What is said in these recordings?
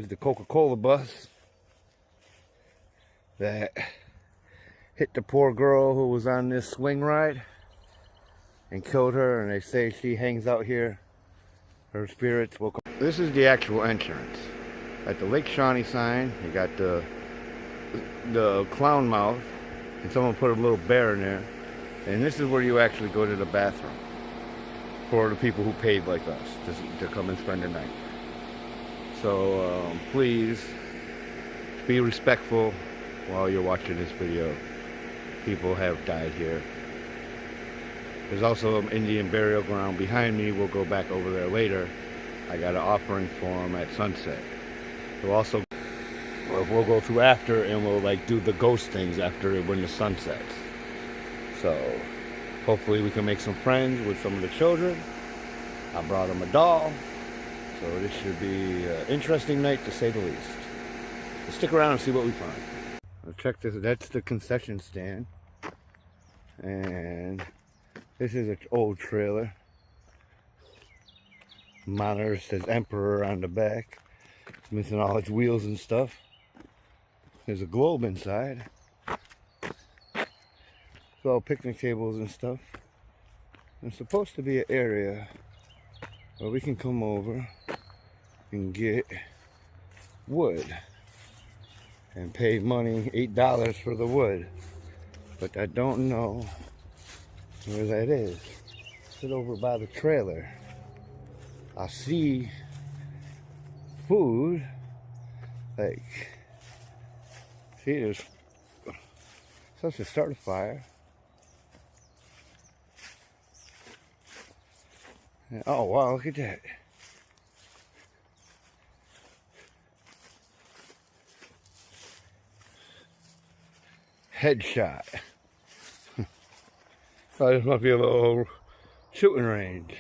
is the Coca-Cola bus that hit the poor girl who was on this swing ride and killed her, and they say she hangs out here. Her spirits will come. This is the actual entrance. At the Lake Shawnee sign, you got the clown mouth, and someone put a little bear in there. And this is where you actually go to the bathroom for the people who paid like us to come and spend the night. So please be respectful while you're watching this video. People have died here. There's also an Indian burial ground behind me. We'll go back over there later. I got an offering for them at sunset. We'll go through after, and we'll like do the ghost things after when the sun sets. So hopefully we can make some friends with some of the children. I brought them a doll. So this should be an interesting night to say the least. So stick around and see what we find. Check this, that's the concession stand. And this is an old trailer. Monitor says Emperor on the back. It's missing all its wheels and stuff. There's a globe inside. It's all picnic tables and stuff. There's supposed to be an area where we can come over and get wood and pay money, $8 for the wood. But I don't know where that is. Sit over by the trailer. I see food, like, see, there's supposed to start a fire. Oh wow, look at that. Headshot. Oh, this must be a little shooting range.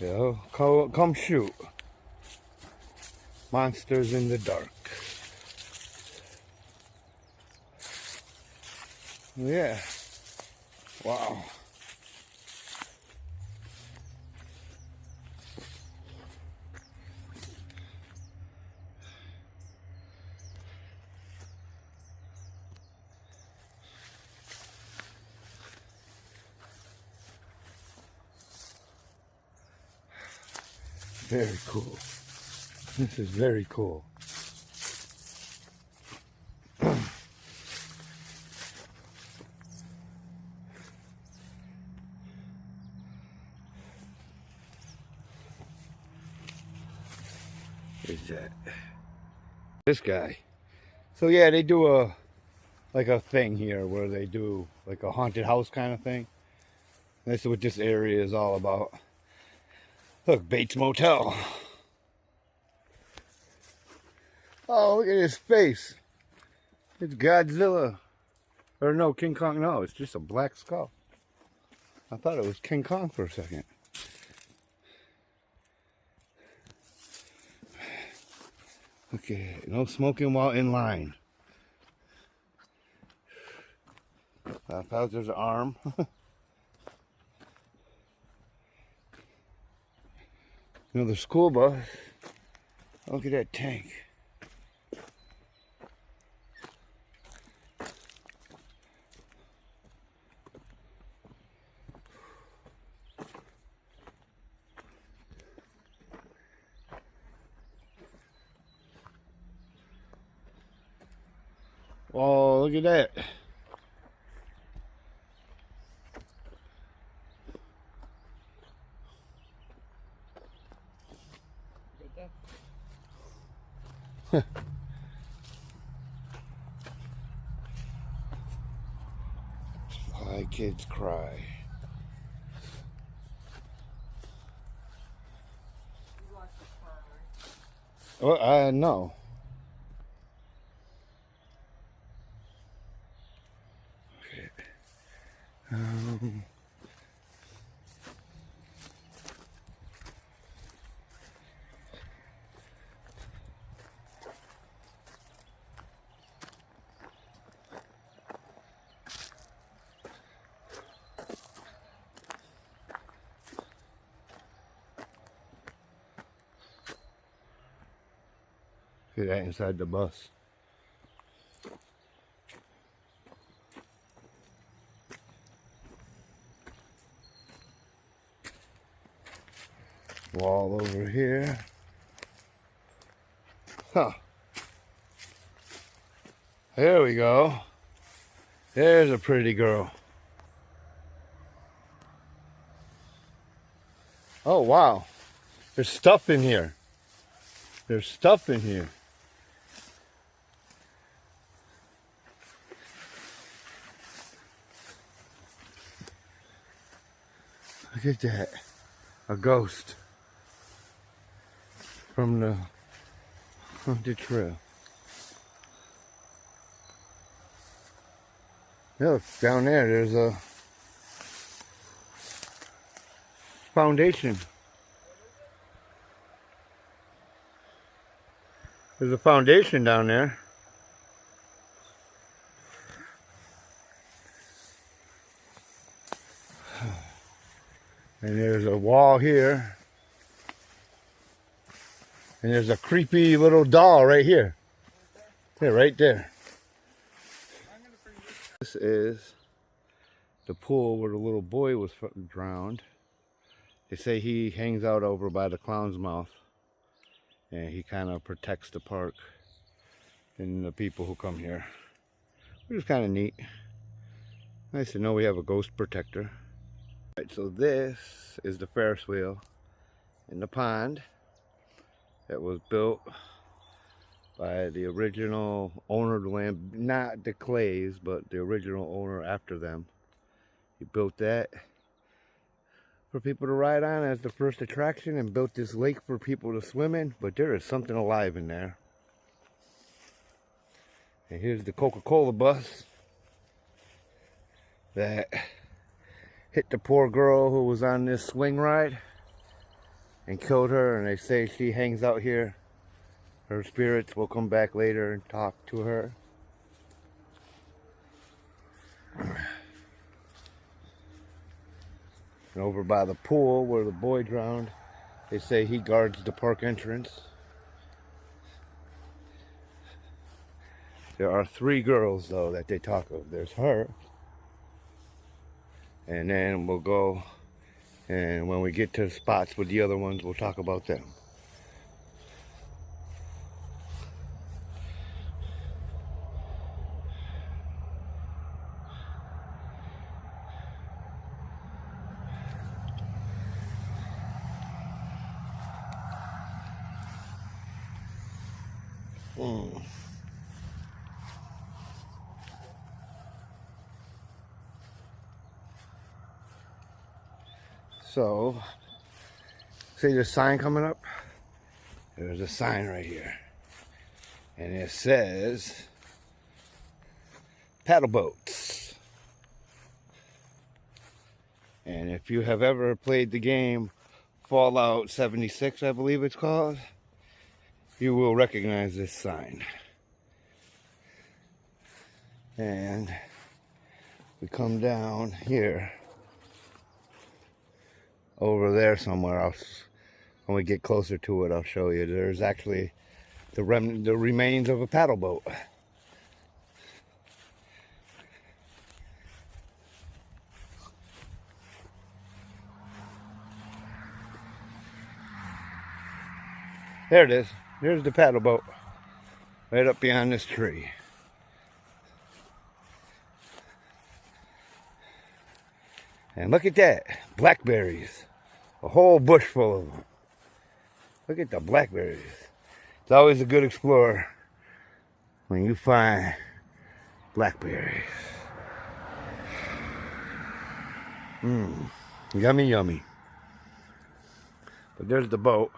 You know, come shoot. Monsters in the dark. Yeah. Wow. Very cool. This is very cool. Is that this guy? So yeah, they do a thing here where they do like a haunted house kind of thing. That's what this area is all about. Look, Bates Motel. Oh, look at his face. It's Godzilla. Or no, King Kong. No, it's just a black skull. I thought it was King Kong for a second. Okay, no smoking while in line. I thought there's an arm. Another school bus. Look at that tank. Oh, look at that. Why kids cry. Well, I know. Okay. Look at that inside the bus. Wall over here. Huh. There we go. There's a pretty girl. Oh, wow. There's stuff in here. There's stuff in here. Look at that. A ghost from the haunted trail. Look, down there, there's a foundation. There's a foundation down there. And there's a wall here. And there's a creepy little doll right here. Yeah, right there. This is the pool where the little boy was drowned. They say he hangs out over by the Clown's Mouth. And he kind of protects the park and the people who come here. Which is kind of neat. Nice to know we have a ghost protector. Alright, so this is the Ferris wheel in the pond that was built by the original owner of the land, not the Clays, but the original owner after them. He built that for people to ride on as the first attraction and built this lake for people to swim in, but there is something alive in there. And here's the Coca-Cola bus that hit the poor girl who was on this swing ride and killed her, and they say she hangs out here. Her spirits will come back later and talk to her. And over by the pool where the boy drowned, they say he guards the park entrance. There are 3 girls though that they talk of. There's her. And then we'll go, and when we get to the spots with the other ones, we'll talk about them. So, see the sign coming up? There's a sign right here. And it says, paddle boats. And if you have ever played the game Fallout 76, I believe it's called, you will recognize this sign. And we come down here. Over there somewhere, when we get closer to it, I'll show you. There's actually the remains of a paddle boat. There it is. There's the paddle boat, right up behind this tree. And look at that, blackberries. A whole bush full of them. Look at the blackberries. It's always a good explorer when you find blackberries. Yummy, yummy. But there's the boat.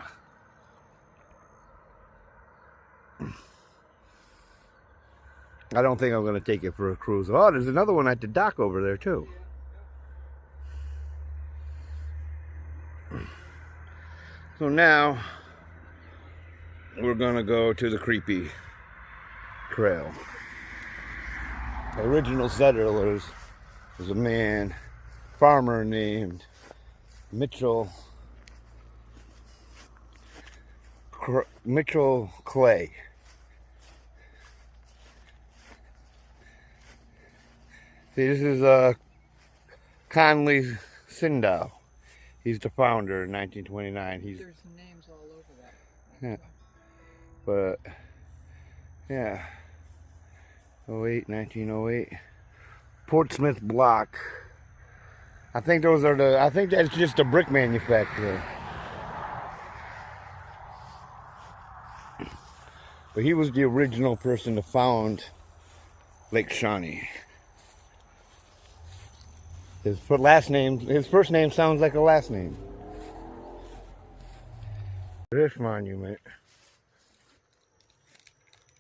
I don't think I'm going to take it for a cruise. Oh, there's another one at the dock over there too. So now we're gonna go to the creepy trail. The original settlers was a man, farmer named Mitchell Clay. See, this is Conley Sindow. He's the founder in 1929. There's names all over that. Yeah. But yeah, 1908. Portsmouth Block. I think those are I think that's just a brick manufacturer. But he was the original person to found Lake Shawnee. His first name sounds like a last name. This monument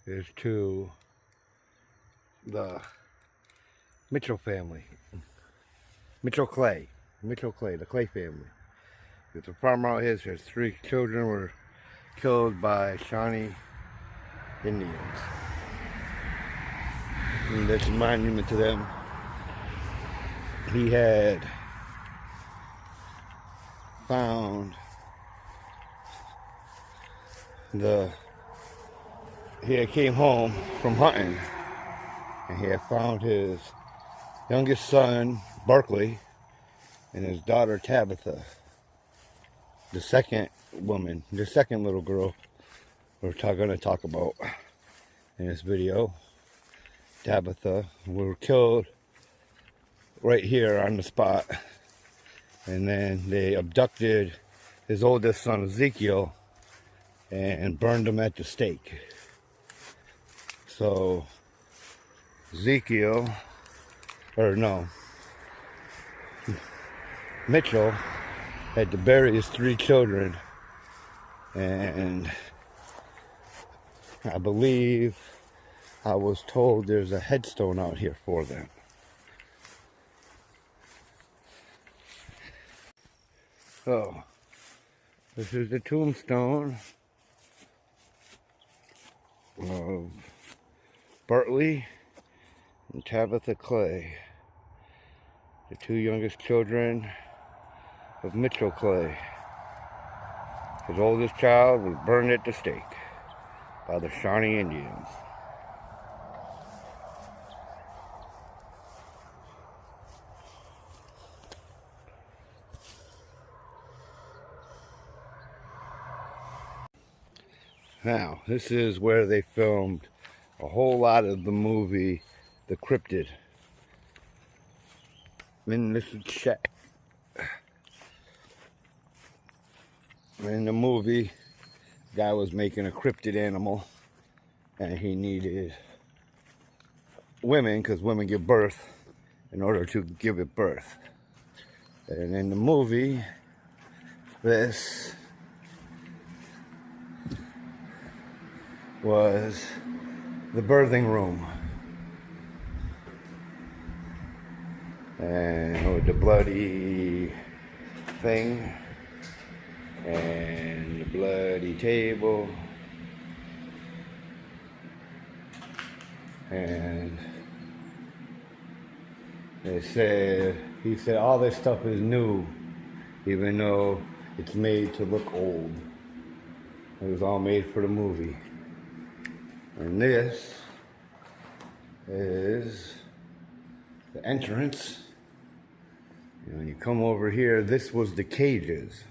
is to the Mitchell family. Mitchell Clay, the Clay family. It's a farm out here. His 3 children were killed by Shawnee Indians. And that's a monument to them. He had found he had came home from hunting, and he had found his youngest son, Barkley, and his daughter, Tabitha. The second little girl we're going to talk about in this video. Tabitha were killed right here on the spot, and then they abducted his oldest son, Ezekiel, and burned him at the stake. So Mitchell had to bury his 3 children, and I was told there's a headstone out here for them. So this is the tombstone of Bartley and Tabitha Clay, the 2 youngest children of Mitchell Clay. His oldest child was burned at the stake by the Shawnee Indians. Now, this is where they filmed a whole lot of the movie, The Cryptid. In this shack. In the movie, the guy was making a cryptid animal, and he needed women, because women give birth, in order to give it birth. And in the movie, this was the birthing room. And with the bloody thing, and the bloody table, and he said all this stuff is new, even though it's made to look old. It was all made for the movie. And this is the entrance. And when you come over here, this was the cages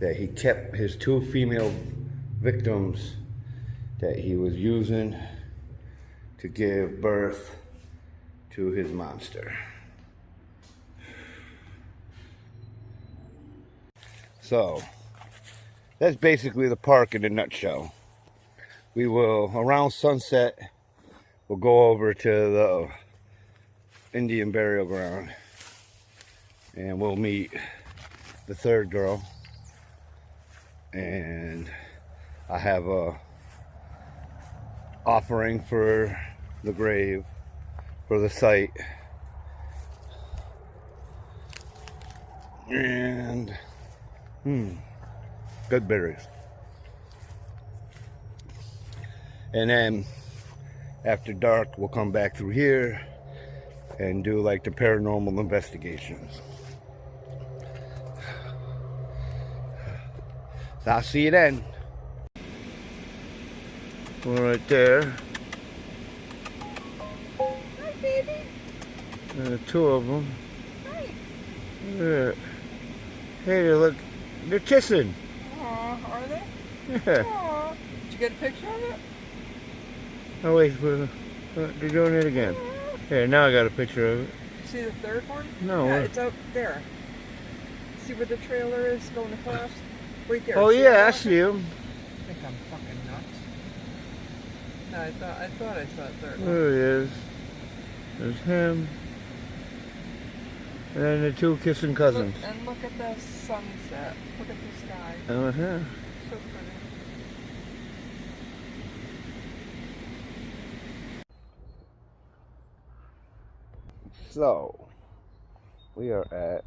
that he kept his 2 female victims that he was using to give birth to his monster. So that's basically the park in a nutshell. We will, around sunset, we'll go over to the Indian burial ground, and we'll meet the 3rd girl. And I have a offering for the grave, for the site. And good berries. And then after dark, we'll come back through here and do like the paranormal investigations. So I'll see you then. We're right there. Hi, baby. Two of them. Hi. Yeah. Hey, look, they're kissing. Aw, are they? Yeah. Aw. Did you get a picture of it? Oh wait, they're doing it again. Here, now I got a picture of it. See the third one? No. Yeah, it's out there. See where the trailer is going across? Right there. Oh See yeah, that I walking? see him. I think I'm fucking nuts. No, I thought I saw a third one. There he is. There's him. And then the two kissing cousins. Look at the sunset. Look at the sky. Uh-huh. So pretty. So, we are at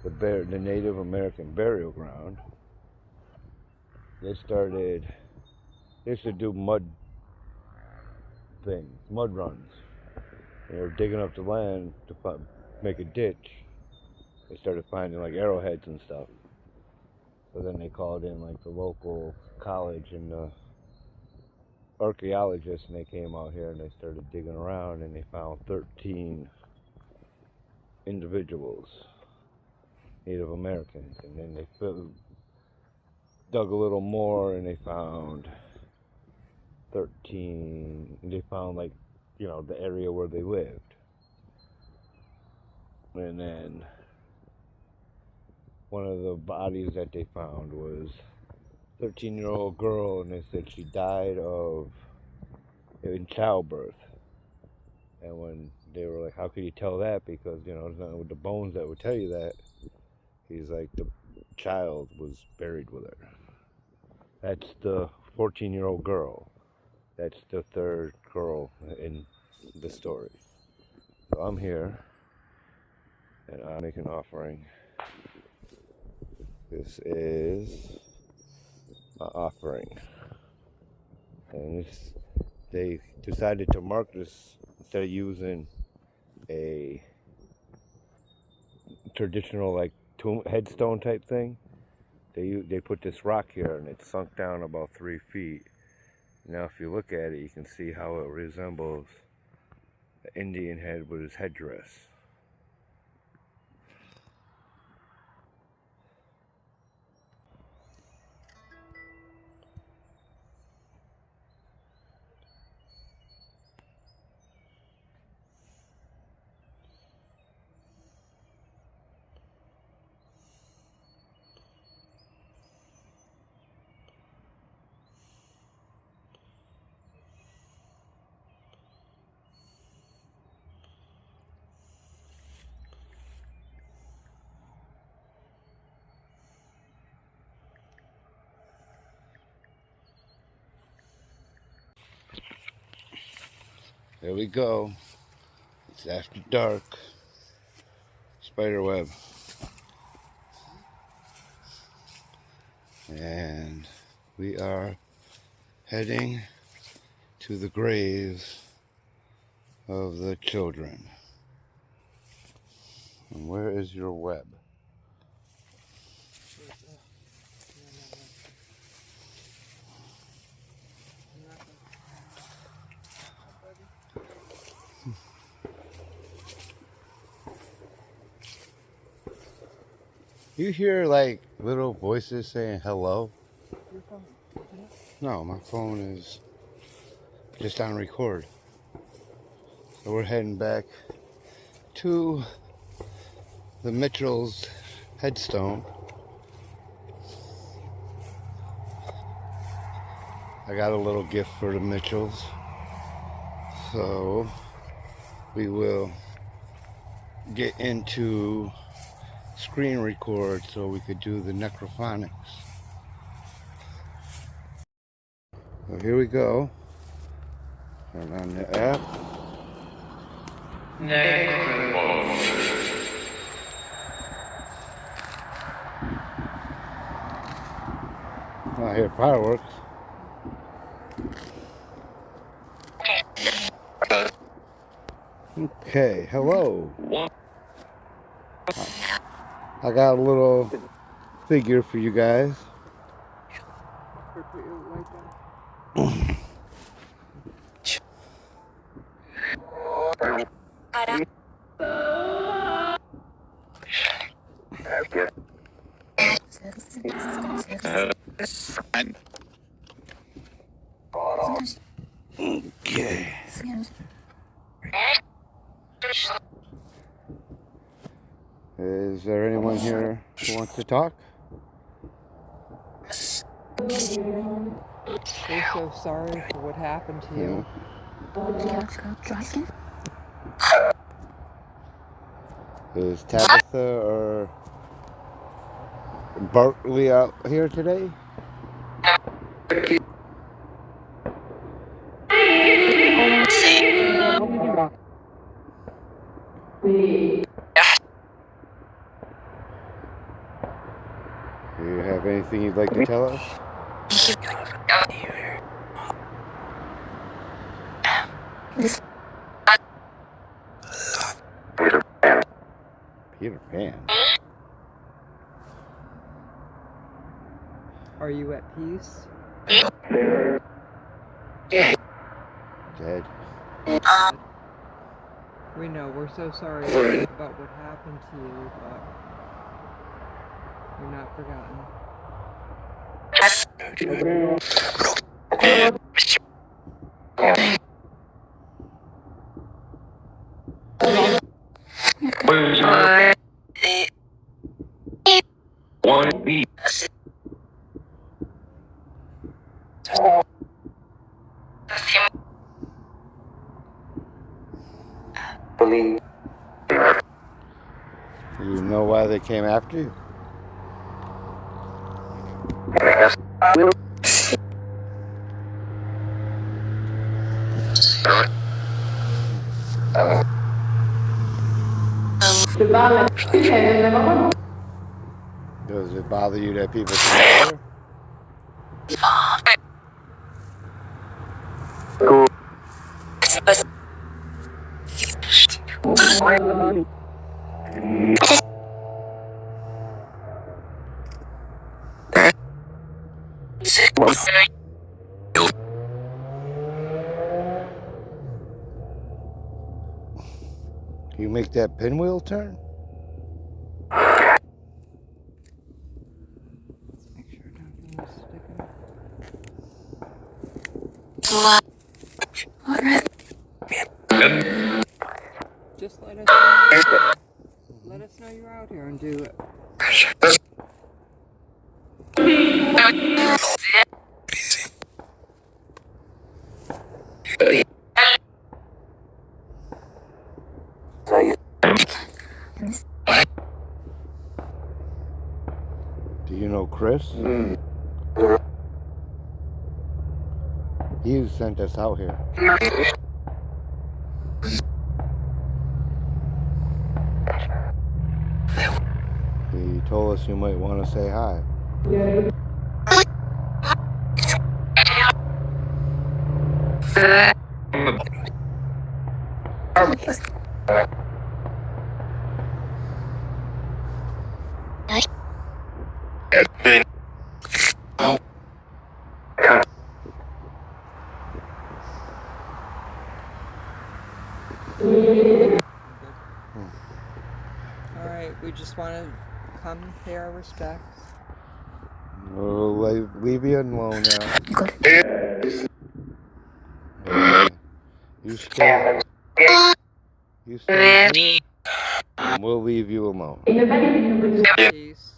the Native American burial ground. They used to do mud runs. They were digging up the land to make a ditch. They started finding like arrowheads and stuff. So then they called in like the local college and the archaeologists, and they came out here and they started digging around, and they found 13 individuals, Native Americans, and then they dug a little more and they found 13. They found like, you know, the area where they lived. And then one of the bodies that they found was a 13-year-old girl, and they said she died in childbirth. And when they were like, how could you tell that? Because, you know, there's nothing with the bones that would tell you that. He's like, the child was buried with her. That's the 14-year-old girl. That's the third girl in the story. So I'm here, and I make an offering. This is my offering. And they decided to mark this, instead of using a traditional like tomb headstone type thing, they put this rock here, and it's sunk down about 3 feet. Now if you look at it, you can see how it resembles the Indian head with his headdress. There we go. It's after dark. Spiderweb. And we are heading to the graves of the children. And where is your web? You hear like little voices saying hello? Your phone, isn't it? No, my phone is just on record. So we're heading back to the Mitchell's headstone. I got a little gift for the Mitchells. So we will get into screen record so we could do the necrophonics. So here we go. Turn on the app. I hear fireworks. Okay, hello. I got a little figure for you guys. Put your light down. Is there anyone here who wants to talk? We're so sorry for what happened to you. Is Tabitha or Bartley out here today? Do you have anything you'd like to tell us? Peter Pan. Are you at peace? Dead. We know, we're so sorry about what happened to you, but you're not forgotten. Do you know why they came after you? Does it bother you that people come here? You make that pinwheel turn? Make sure nothing is sticking up. Just let us know you're out here and do it. Do you know Chris? He sent us out here. He told us you might want to say hi. Alright, we just want to come pay our respects. We'll leave you alone now. You stay here, and we'll leave you alone. Peace.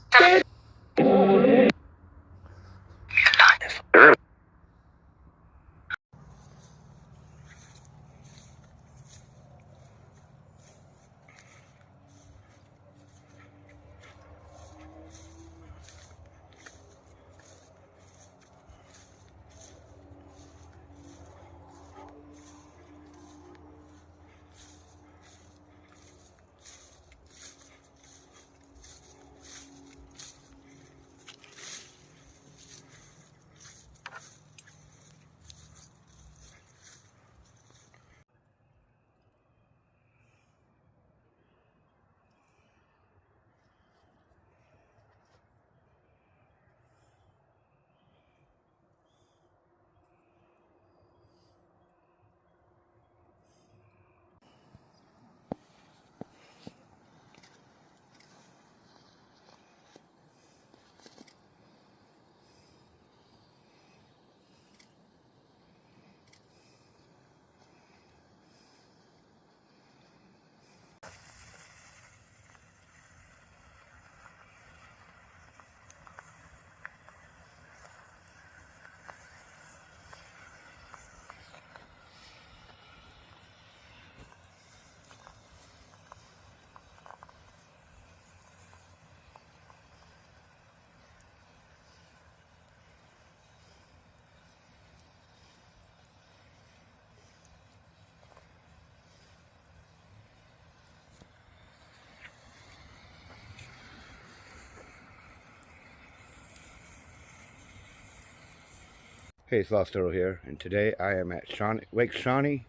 Hey, it's Lost Turtle here, and today I am at Shawnee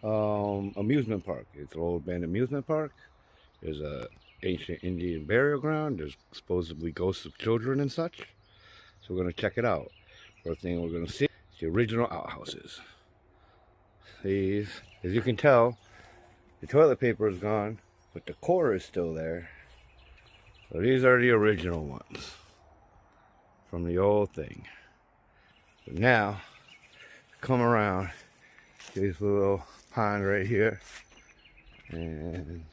amusement park. It's an old abandoned amusement park. There's a ancient Indian burial ground. There's supposedly ghosts of children and such. So we're gonna check it out. First thing we're gonna see is the original outhouses. These, as you can tell, the toilet paper is gone, but the core is still there. So these are the original ones from the old thing. But now, come around this little pond right here, and